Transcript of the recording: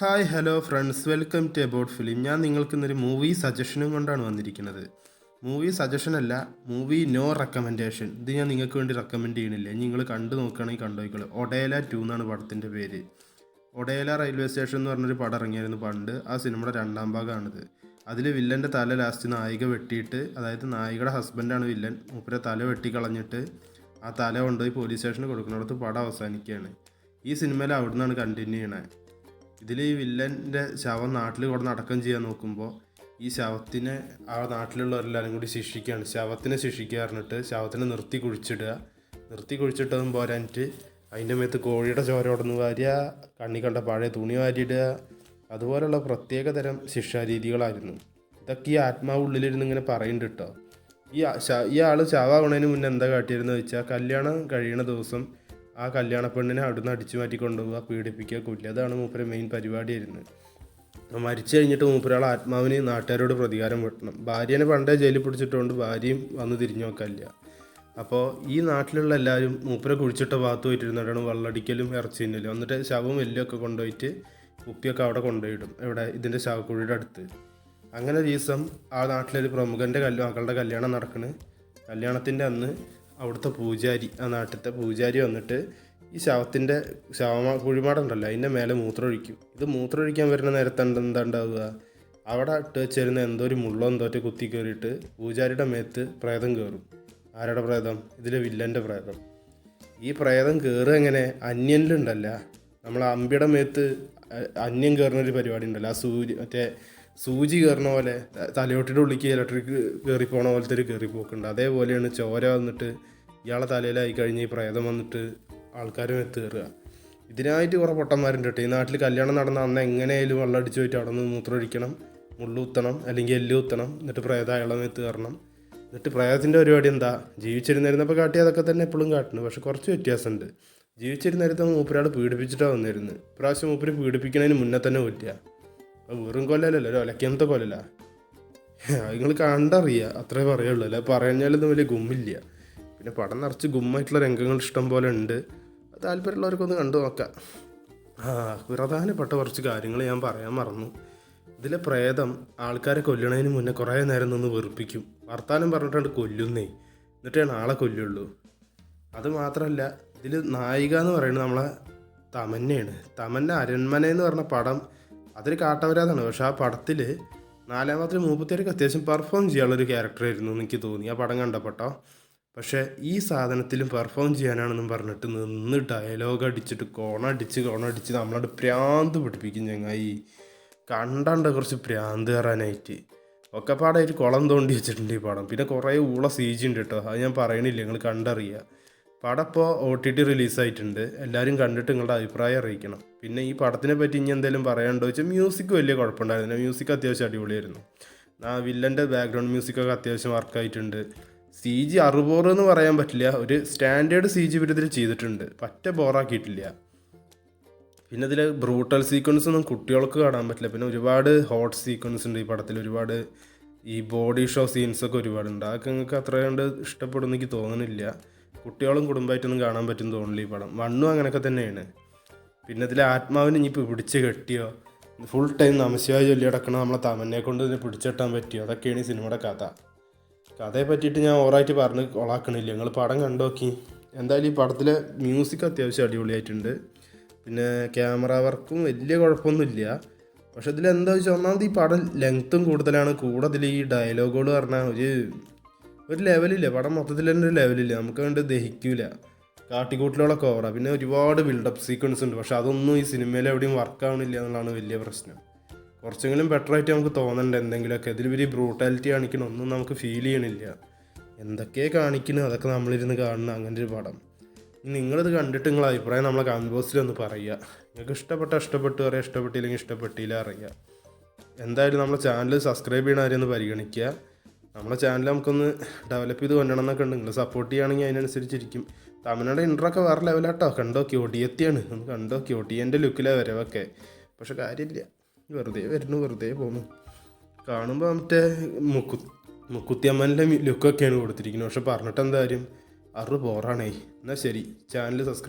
Hi hello friends, welcome to about film. ഞാൻ നിങ്ങൾക്ക് ഇന്നൊരു മൂവി സജഷനും കൊണ്ടാണ് വന്നിരിക്കുന്നത്. മൂവി സജഷൻ അല്ല, മൂവി നോ റെക്കമെൻഡേഷൻ. ഇത് ഞാൻ നിങ്ങൾക്ക് വേണ്ടി റെക്കമെൻഡ് ചെയ്യണില്ല. നിങ്ങൾ കണ്ടു നോക്കുകയാണെങ്കിൽ കണ്ടുപോയിക്കോളൂ. ഒഡേല 2 എന്നാണ് പടത്തിൻ്റെ പേര്. ഒഡേല റെയിൽവേ സ്റ്റേഷൻ എന്ന് പറഞ്ഞൊരു പടം ഇറങ്ങിയായിരുന്നു പണ്ട്. ആ സിനിമയുടെ 2ാം ഭാഗമാണിത്. അതിൽ വില്ലൻ്റെ തല ലാസ്റ്റ് നായിക വെട്ടിയിട്ട്, അതായത് നായികയുടെ ഹസ്ബൻഡാണ് വില്ലൻ, മൂപ്പരെ തല വെട്ടി കളഞ്ഞിട്ട് ആ തല കൊണ്ടുപോയി പോലീസ് സ്റ്റേഷനിൽ കൊടുക്കുന്നിടത്ത് പടം അവസാനിക്കുകയാണ്. ഈ സിനിമയിൽ അവിടെ നിന്നാണ് കണ്ടിന്യൂ ചെയ്യണത്. ഇതിൽ ഈ വില്ലൻ്റെ ശവം നാട്ടിൽ കൊടുന്ന് അടക്കം ചെയ്യാൻ നോക്കുമ്പോൾ ഈ ശവത്തിനെ ആ നാട്ടിലുള്ളവരെല്ലാവരും കൂടി ശിക്ഷിക്കുകയാണ്. ശവത്തിനെ ശിക്ഷിക്കുക പറഞ്ഞിട്ട് ശവത്തിനെ നിർത്തി കുഴിച്ചിട്ടതും പോരാനിട്ട് അതിൻ്റെ മേത്ത് കോഴിയുടെ ചോര ഉടന്ന് വാരുക, കണ്ണി കണ്ട പഴയ തുണി വാരിയിടുക, അതുപോലുള്ള പ്രത്യേക തരം ശിക്ഷാരീതികളായിരുന്നു. ഇതൊക്കെ ഈ ആത്മാവ് ഉള്ളിലിരുന്ന് ഇങ്ങനെ പറയുന്നുണ്ട് കേട്ടോ. ഈ ആൾ ശവമാവണതിന് മുന്നേ എന്താ കാട്ടിയിരുന്നത് വെച്ചാൽ, കല്യാണം കഴിയണ ദിവസം ആ കല്യാണ പെണ്ണിനെ അവിടുന്ന് അടിച്ചു മാറ്റി കൊണ്ടുപോവുക, പീഡിപ്പിക്കുക, കൊല്ലുക. അതാണ് മൂപ്പരെ മെയിൻ പരിപാടിയായിരുന്നത്. മരിച്ചു കഴിഞ്ഞിട്ട് മൂപ്പരാളെ ആത്മാവിന് നാട്ടുകാരോട് പ്രതികാരം വെട്ടണം. ഭാര്യനെ പണ്ടേ ജയിലിൽ പിടിച്ചിട്ടുകൊണ്ട് ഭാര്യയും വന്ന് തിരിഞ്ഞു നോക്കാനില്ല. അപ്പോൾ ഈ നാട്ടിലുള്ള എല്ലാവരും മൂപ്പരെ കുഴിച്ചിട്ട ഭാഗത്ത് പോയിട്ടിരുന്നിട്ടാണ് വെള്ളടിക്കലും ഇറച്ചി തിന്നലും. എന്നിട്ട് ശവം എല്ലൊക്കെ കൊണ്ടുപോയിട്ട് കുപ്പിയൊക്കെ അവിടെ കൊണ്ടുപോയിടും, എവിടെ, ഇതിൻ്റെ ശവക്കുഴിയുടെ അടുത്ത്. അങ്ങനെ ഒരു ദിവസം ആ നാട്ടിലൊരു പ്രമുഖൻ്റെ മകളുടെ കല്യാണം നടക്കണ്. കല്യാണത്തിൻ്റെ അന്ന് അവിടുത്തെ പൂജാരി, ആ നാട്ടിലത്തെ പൂജാരി വന്നിട്ട് ഈ ശവത്തിൻ്റെ കുഴിമാടുണ്ടല്ലോ അതിൻ്റെ മേലെ മൂത്രമൊഴിക്കും. ഇത് മൂത്രമൊഴിക്കാൻ വരുന്ന നേരത്തെ എന്താ ഉണ്ടാവുക, അവിടെ ഇട്ട് വെച്ചിരുന്ന എന്തോ ഒരു മുള്ളോ എന്തോറ്റ് കുത്തി കയറിയിട്ട് പൂജാരിയുടെ മേത്ത് പ്രേതം കയറും. ആരുടെ പ്രേതം? ഇതിലെ വില്ലൻ്റെ പ്രേതം. ഈ പ്രേതം കയറുക എങ്ങനെ? അന്യനിലുണ്ടല്ല, നമ്മൾ അമ്പിയുടെ മേത്ത് അന്യം കയറുന്നൊരു പരിപാടി ഉണ്ടല്ലോ, ആ സൂചി കയറുന്ന പോലെ തലയോട്ടിയുടെ ഉള്ളിലേക്ക് ഇലക്ട്രിക് കയറിപ്പോണ പോലത്തെ ഒരു കയറിപ്പോക്കുണ്ട്. അതേപോലെയാണ് ചോര വന്നിട്ട് ഇയാളെ തലയിലായി കഴിഞ്ഞ് ഈ പ്രേതം വന്നിട്ട് ആൾക്കാരും എത്തുകയറുക. ഇതിനായിട്ട് കുറേ പൊട്ടന്മാരുണ്ട് കേട്ടോ. ഈ നാട്ടിൽ കല്യാണം നടന്ന അന്ന് എങ്ങനെയായാലും വെള്ളം അടിച്ചു പോയിട്ട് അവിടെ നിന്ന് മൂത്രമൊഴിക്കണം, മുള്ളുത്തണം അല്ലെങ്കിൽ എല്ലുത്തണം, എന്നിട്ട് പ്രേതം അയാളെ മേത്ത് കയറണം. എന്നിട്ട് പ്രേതത്തിൻ്റെ പരിപാടി എന്താ, ജീവിച്ചിരുന്നിരുന്നപ്പോൾ കാട്ടി അതൊക്കെ തന്നെ എപ്പോഴും കാട്ടുന്നു. പക്ഷെ കുറച്ച് വ്യത്യാസമുണ്ട്. ജീവിച്ചിരുന്നിരുന്ന മൂപ്പരാൾ പീഡിപ്പിച്ചിട്ടാണ് വന്നിരുന്നത്. ഇപ്രാവശ്യം മൂപ്പര് പീഡിപ്പിക്കുന്നതിന് മുന്നേ തന്നെ കൊല്ലുക. അത് വെറും കൊല്ലല്ലോ, ഒരു ഒലക്കമത്തെ കൊല്ലല്ല. നിങ്ങൾ കണ്ടറിയുക, അത്രേ പറയുള്ളൂ. അല്ല പറഞ്ഞാലൊന്നും വലിയ ഗുമ്മില്ല. പിന്നെ പടം നിറച്ച് ഗുമ്മായിട്ടുള്ള രംഗങ്ങൾ ഇഷ്ടം പോലെ ഉണ്ട്. താല്പര്യമുള്ളവർക്കൊന്ന് കണ്ടു നോക്കാം. പ്രധാനപ്പെട്ട കുറച്ച് കാര്യങ്ങൾ ഞാൻ പറയാൻ മറന്നു. ഇതിലെ പ്രേതം ആൾക്കാരെ കൊല്ലണതിന് മുന്നേ കുറേ നേരം നിന്ന് വെറുപ്പിക്കും. വർത്താനം പറഞ്ഞിട്ടുണ്ട് കൊല്ലുന്നേ, എന്നിട്ടാണ് ആളെ കൊല്ലുള്ളൂ. അത് മാത്രമല്ല, ഇതിൽ നായിക എന്ന് പറയുന്നത് നമ്മളെ തമന്നയാണ്. തമന്ന അരന്മന എന്ന് പറഞ്ഞ പടം അതൊരു കാട്ടവരാതാണ്. പക്ഷെ ആ പടത്തിൽ 4ാം ഭാഗത്തിൽ മൂപ്പത്തേർക്ക് അത്യാവശ്യം പെർഫോം ചെയ്യാനുള്ളൊരു ക്യാരക്ടറായിരുന്നു എനിക്ക് തോന്നി ആ പടം കണ്ടപ്പെട്ടോ. പക്ഷേ ഈ സാധനത്തിലും പെർഫോം ചെയ്യാനാണെന്നും പറഞ്ഞിട്ട് നിന്ന് ഡയലോഗ് അടിച്ചിട്ട് കോണടിച്ച് നമ്മളോട് പ്രാന്ത് പിടിപ്പിക്കും. ചങ്ങായി കണ്ടാണ്ട് കുറച്ച് പ്രാന്ത് കയറാനായിട്ട് ഒക്കെ പാടായിട്ട് കുളം തോണ്ടി വെച്ചിട്ടുണ്ട് ഈ പടം. പിന്നെ കുറേ ഊള CG ഉണ്ട് കേട്ടോ, അത് ഞാൻ പറയണില്ല, നിങ്ങൾ കണ്ടറിയുക. പടം ഇപ്പോൾ OTT റിലീസായിട്ടുണ്ട്. എല്ലാവരും കണ്ടിട്ട് നിങ്ങളുടെ അഭിപ്രായം അറിയിക്കണം. പിന്നെ ഈ പടത്തിനെ പറ്റി ഇനി എന്തെങ്കിലും പറയാനുണ്ടോ വെച്ചാൽ, മ്യൂസിക് വലിയ കുഴപ്പമുണ്ടായിരുന്നില്ല. മ്യൂസിക് അത്യാവശ്യം അടിപൊളിയായിരുന്നു. വില്ലൻ്റെ ബാക്ക്ഗ്രൗണ്ട് മ്യൂസിക്കൊക്കെ അത്യാവശ്യം വർക്കായിട്ടുണ്ട്. CG അറുബോറ് എന്ന് പറയാൻ പറ്റില്ല, ഒരു സ്റ്റാൻഡേർഡ് CG ഇതിൽ ചെയ്തിട്ടുണ്ട്, പറ്റ ബോറാക്കിയിട്ടില്ല. പിന്നെ ഇതിൽ ബ്രൂട്ടൽ സീക്വൻസ് ഒന്നും കുട്ടികൾക്ക് കാണാൻ പറ്റില്ല. പിന്നെ ഒരുപാട് ഹോട്ട് സീക്വൻസ് ഉണ്ട് ഈ പടത്തിൽ. ഒരുപാട് ഈ ബോഡി ഷോ സീൻസൊക്കെ ഒരുപാടുണ്ട്. അതൊക്കെ നിങ്ങൾക്ക് അത്ര കണ്ട് ഇഷ്ടപ്പെടുമെന്ന് എനിക്ക് തോന്നുന്നില്ല. കുട്ടികളും കുടുംബമായിട്ടൊന്നും കാണാൻ പറ്റും തോന്നില്ല ഈ പടം. 1 അങ്ങനെയൊക്കെ തന്നെയാണ്. പിന്നെ ഇതിലെ ആത്മാവിനെ ഇനിയിപ്പോൾ പിടിച്ച് കെട്ടിയോ, ഫുൾ ടൈം നമശിവായ ചൊല്ലി അടക്കണം നമ്മളെ തമന്നെ കൊണ്ട് ഇതിനെ പിടിച്ചെട്ടാൻ പറ്റിയോ, അതൊക്കെയാണ് ഈ സിനിമയുടെ കഥയെ പറ്റിയിട്ട് ഞാൻ ഓവറായിട്ട് പറഞ്ഞ് കൊളാക്കണില്ല. നിങ്ങൾ പടം കണ്ടു നോക്കി. എന്തായാലും ഈ പടത്തിലെ മ്യൂസിക് അത്യാവശ്യം അടിപൊളിയായിട്ടുണ്ട്. പിന്നെ ക്യാമറ വർക്കും വലിയ കുഴപ്പമൊന്നുമില്ല. പക്ഷെ ഇതിലെന്താ വെച്ചാൽ, ഒന്നാമത് ഈ പടം ലെങ്ത്തും കൂടുതലാണ്. കൂടുതൽ ഈ ഡയലോഗുകൾ പറഞ്ഞാൽ ഒരു ലെവലില്ല. പടം മൊത്തത്തിൽ തന്നെ ഒരു ലെവലില്ല, നമുക്ക് കണ്ട് ദഹിക്കൂല. കാട്ടിക്കൂട്ടിലുകളൊക്കെ ഓവറാണ്. പിന്നെ ഒരുപാട് ബിൽഡപ്പ് സീക്വൻസ് ഉണ്ട്. പക്ഷെ അതൊന്നും ഈ സിനിമയിൽ എവിടെയും വർക്കാവണില്ല എന്നുള്ളതാണ് വലിയ പ്രശ്നം. കുറച്ചെങ്കിലും ബെറ്ററായിട്ട് നമുക്ക് തോന്നണ്ട എന്തെങ്കിലുമൊക്കെ. ഇതിൽ വലിയ ബ്രൂട്ടാലിറ്റി കാണിക്കണം ഒന്നും നമുക്ക് ഫീൽ ചെയ്യണില്ല. എന്തൊക്കെയാണ് കാണിക്കുന്നത് അതൊക്കെ നമ്മളിരുന്ന് കാണണം. അങ്ങനെ ഒരു പടം. നിങ്ങളിത് കണ്ടിട്ട് നിങ്ങളെ അഭിപ്രായം നമ്മളെ കമൻറ്റ് ബോക്സിൽ ഒന്ന് പറയുക. നിങ്ങൾക്ക് ഇഷ്ടപ്പെട്ടു പറയാം, ഇഷ്ടപ്പെട്ടില്ലെങ്കിൽ ഇഷ്ടപ്പെട്ടില്ല അറിയുക. എന്തായാലും നമ്മളെ ചാനൽ സബ്സ്ക്രൈബ് ചെയ്യണ ആരെയൊന്ന് പരിഗണിക്കുക. നമ്മളെ ചാനൽ നമുക്കൊന്ന് ഡെവലപ്പ് ചെയ്ത് കൊണ്ടുവരണം എന്നൊക്കെ ഉണ്ട്. നിങ്ങൾ സപ്പോർട്ട് ചെയ്യുകയാണെങ്കിൽ അതിനനുസരിച്ചിരിക്കും. തമിഴ്നാട് ഇൻട്രൊക്കെ വേറെ ലെവലാട്ടോ. കണ്ടോക്കി ഒടിയത്തിയാണ്, ഒന്ന് കണ്ടോക്കി. ഒടിയൻ്റെ ലുക്കിലാണ് വരവൊക്കെ. പക്ഷെ കാര്യമില്ല, വെറുതെ വരുന്നു, വെറുതെ പോകുന്നു. കാണുമ്പോൾ മറ്റേ മുക്കുത്തിയമ്മൻ്റെ ലുക്കൊക്കെയാണ് കൊടുത്തിരിക്കുന്നത്. പക്ഷെ പറഞ്ഞിട്ട് എന്താ കാര്യം, ബോറാണേ. എന്നാൽ ശരി, ചാനൽ സബ്സ്ക്രൈബ്